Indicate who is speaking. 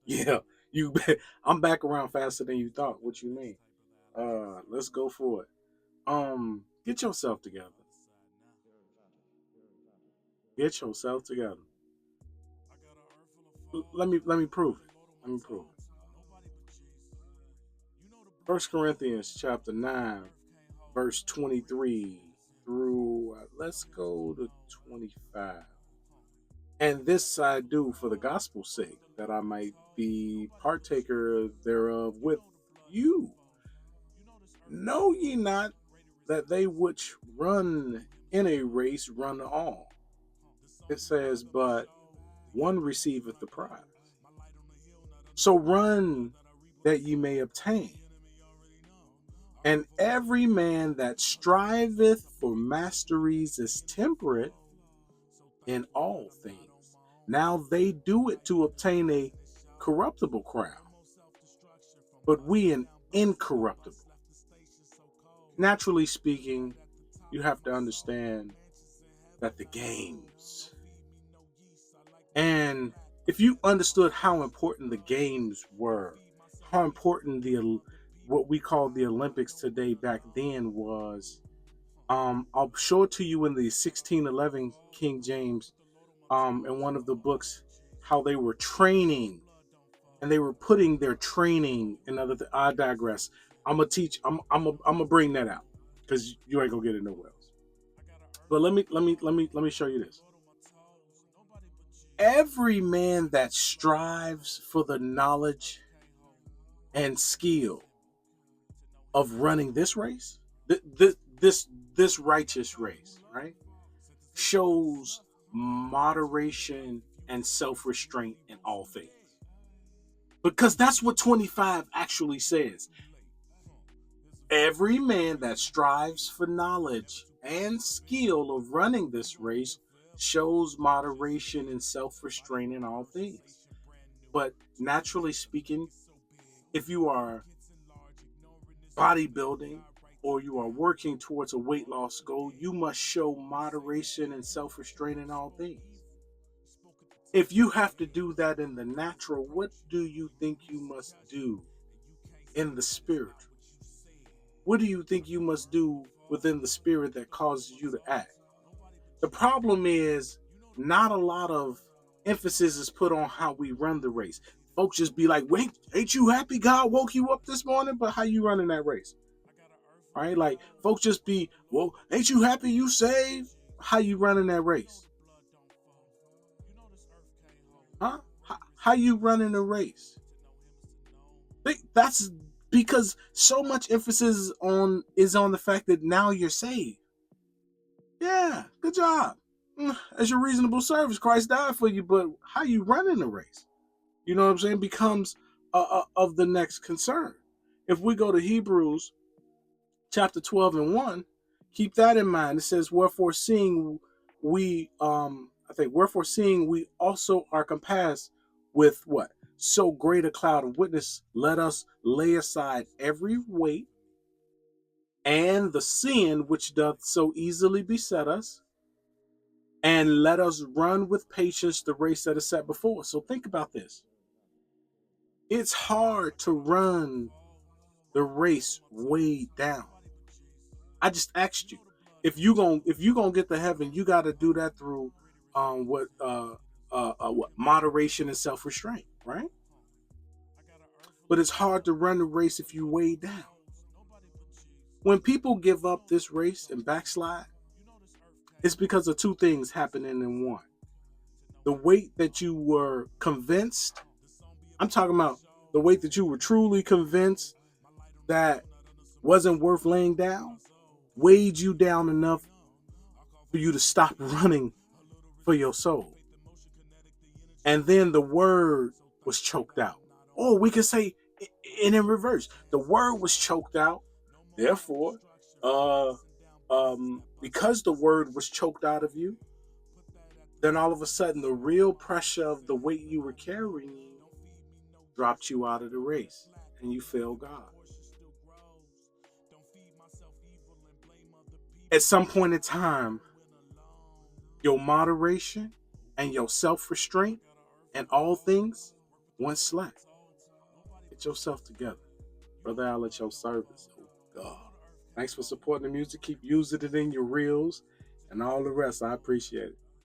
Speaker 1: Yeah, you. I'm back around faster than you thought. What you mean? Let's go for it. Get yourself together. Get yourself together. Let me prove it. Let me prove it. First Corinthians chapter 9, verse 23 through let's go to 25. And this I do for the gospel's sake, that I might be partaker thereof with you. Know ye not that they which run in a race run all? It says, but one receiveth the prize. So run that ye may obtain. And every man that striveth for masteries is temperate in all things. Now they do it to obtain a corruptible crown, but we an incorruptible. Naturally speaking, you have to understand that the games, and if you understood how important the games were, how important the what we call the Olympics today back then was, I'll show it to you in the 1611 King James, in one of the books, how they were training and they were putting their training in other. I digress. I'm gonna teach. I'm gonna bring that out because you ain't gonna get it nowhere else. But let me show you this. Every man that strives for the knowledge and skill of running this race, this righteous race, right, shows moderation and self-restraint in all things. Because that's what 25 actually says. Every man that strives for knowledge and skill of running this race shows moderation and self-restraint in all things. But naturally speaking, if you are bodybuilding or you are working towards a weight loss goal, you must show moderation and self restraint in all things. If you have to do that in the natural, what do you think you must do in the spiritual? What do you think you must do within the spirit that causes you to act? The problem is not a lot of emphasis is put on how we run the race. Folks just be like, wait, ain't you happy God woke you up this morning? But how you running that race? Right? Like folks just be, well, ain't you happy you saved? How you running that race? Huh? How you running a race? That's because so much emphasis on the fact that now you're saved. Yeah, good job. As your reasonable service, Christ died for you, but how you running the race? You know what I'm saying? Becomes of the next concern. If we go to Hebrews chapter 12 and 1, keep that in mind. It says, wherefore seeing we wherefore seeing we also are compassed with what? So great a cloud of witness, let us lay aside every weight and the sin which doth so easily beset us, and let us run with patience the race that is set before us. So think about this. It's hard to run the race way down. I just asked you, if you gonna get to heaven, you got to do that through what moderation and self restraint, right? But it's hard to run the race if you weigh down. When people give up this race and backslide, it's because of two things happening in one. The weight that you were convinced, I'm talking about the weight that you were truly convinced that wasn't worth laying down, weighed you down enough for you to stop running for your soul. And then the word was choked out. Or we could say, and in reverse, the word was choked out. Therefore, because the word was choked out of you, then all of a sudden the real pressure of the weight you were carrying dropped you out of the race and you failed God. At some point in time, your moderation and your self restraint and all things went slack. Get yourself together. Brother Al at your service. Oh God. Thanks for supporting the music. Keep using it in your reels and all the rest. I appreciate it.